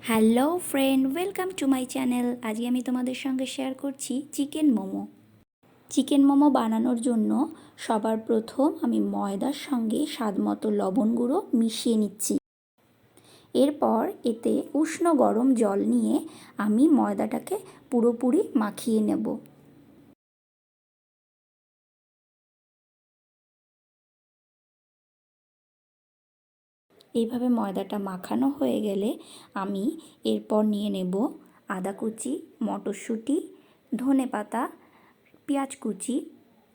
Hello friend, welcome to my channel. আজকে আমি তোমাদের সঙ্গে শেয়ার করছি চিকেন মোমো। চিকেন মোমো বানানোর জন্য সবার প্রথম আমি ময়দার সঙ্গে স্বাদমতো লবণ গুঁড়ো মিশিয়ে নিচ্ছি। এরপর এতে উষ্ণ গরম জল নিয়ে আমি ময়দাটাকে পুরোপুরি মাখিয়ে নেব। এইভাবে ময়দাটা মাখানো হয়ে গেলে আমি এরপর নিয়ে নেব আদা কুচি, মটরশুঁটি, ধনেপাতা, পেঁয়াজ কুচি,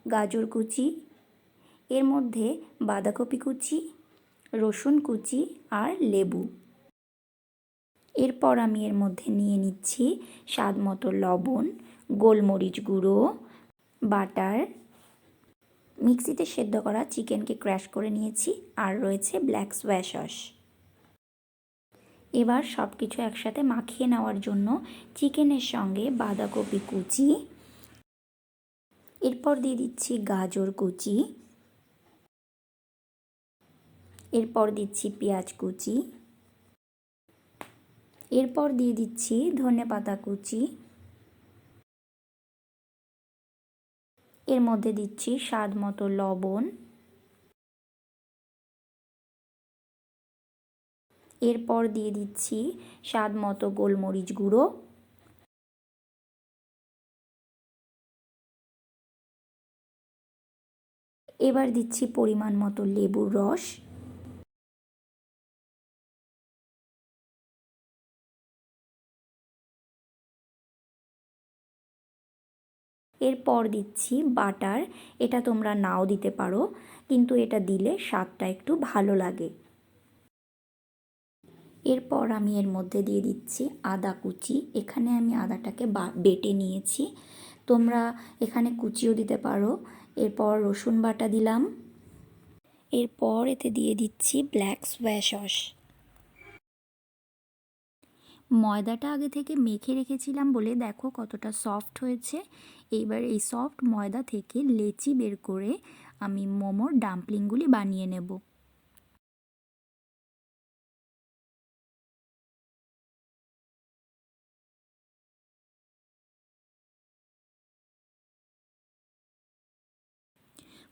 গাজর কুচি, এর মধ্যে বাঁধাকপি কুচি, রসুন কুচি আর লেবু। এরপর আমি এর মধ্যে নিয়ে নিচ্ছি স্বাদ মতো লবণ, গোলমরিচ গুঁড়ো, বাটার, মিক্সিতে সেদ্ধ করা চিকেনকে ক্র্যাশ করে নিয়েছি, আর রয়েছে ব্ল্যাক সোয়া সস। এবার সব কিছু একসাথে মাখিয়ে নেওয়ার জন্য চিকেনের সঙ্গে বাঁধাকপি কুচি, এরপর দিয়ে দিচ্ছি গাজর কুচি, এরপর দিচ্ছি পেঁয়াজ কুচি, এরপর দিয়ে দিচ্ছি ধনেপাতা কুচি, এর মধ্যে দিচ্ছি স্বাদ মতো লবণ, এরপর দিয়ে দিচ্ছি স্বাদ মতো গোলমরিচ গুঁড়ো, এবার দিচ্ছি পরিমাণ মতো লেবুর রস, এরপর দিচ্ছি বাটার। এটা তোমরা নাও দিতে পারো, কিন্তু এটা দিলে স্বাদটা একটু ভালো লাগে। এরপর আমি এর মধ্যে দিয়ে দিচ্ছি আদা কুচি। এখানে আমি আদাটাকে বেটে নিয়েছি, তোমরা এখানে কুচিও দিতে পারো। এরপর রসুন বাটা দিলাম, এরপর এতে দিয়ে দিচ্ছি ব্ল্যাক সোয়া সস। ময়দাটা আগে থেকে মেখে রেখেছিলাম বলে দেখো কতটা সফট হয়েছে। এইবার এই সফট ময়দা থেকে লেচি বের করে আমি মোমোর ডাম্পলিংগুলি বানিয়ে নেব।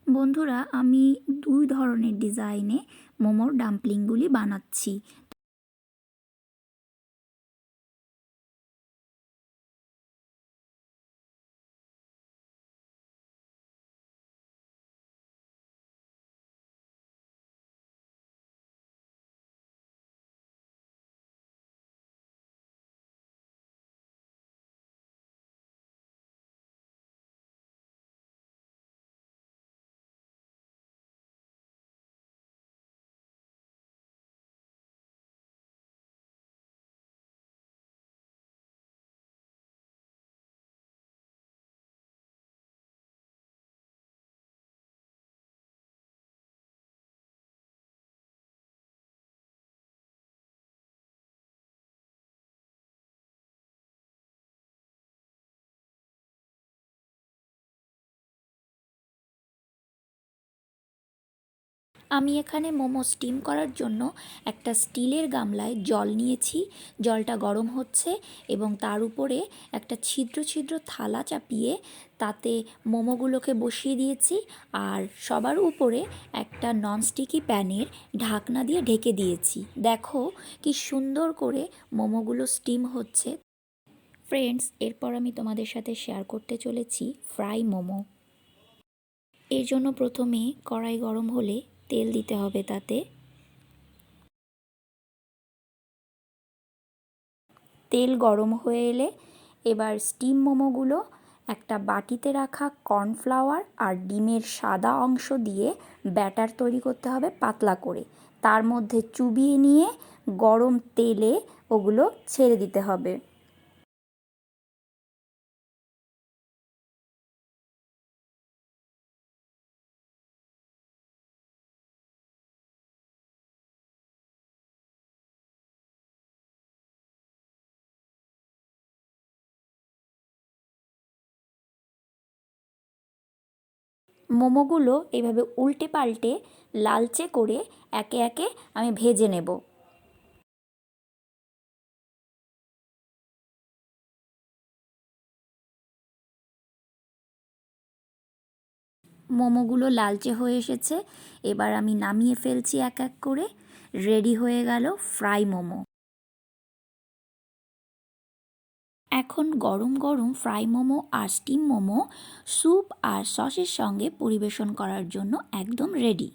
বন্ধুরা, আমি দুই ধরনের ডিজাইনে মোমোর ডাম্পলিংগুলি বানাচ্ছি। আমি এখানে মোমো স্টিম করার জন্য একটা স্টিলের গামলায় জল নিয়েছি। জলটা গরম হচ্ছে এবং তার উপরে একটা ছিদ্র ছিদ্র থালা চাপিয়ে তাতে মোমোগুলোকে বসিয়ে দিয়েছি, আর সবার উপরে একটা ননস্টিকি প্যানের ঢাকনা দিয়ে ঢেকে দিয়েছি। দেখো কি সুন্দর করে মোমোগুলো স্টিম হচ্ছে। ফ্রেন্ডস, এরপর আমি তোমাদের সাথে শেয়ার করতে চলেছি ফ্রাই মোমো। এর জন্য প্রথমে কড়াই গরম হলে তেল দিতে হবে, তাতে তেল গরম হয়ে এলে এবার স্টিম মোমোগুলো একটা বাটিতে রাখা কর্নফ্লাওয়ার আর ডিমের সাদা অংশ দিয়ে ব্যাটার তৈরি করতে হবে পাতলা করে। তার মধ্যে চুবিয়ে নিয়ে গরম তেলে ওগুলো ছেড়ে দিতে হবে। মোমোগুলো এভাবে উল্টে পাল্টে লালচে করে একে একে আমি ভেজে নেব। মোমোগুলো লালচে হয়ে এসেছে, এবার আমি নামিয়ে ফেলছি এক এক করে। রেডি হয়ে গেল ফ্রাই মোমো। এখন গরম গরম ফ্রাই মোমো আর স্টিম মোমো স্যুপ আর সসের সঙ্গে পরিবেশন করার জন্য একদম রেডি।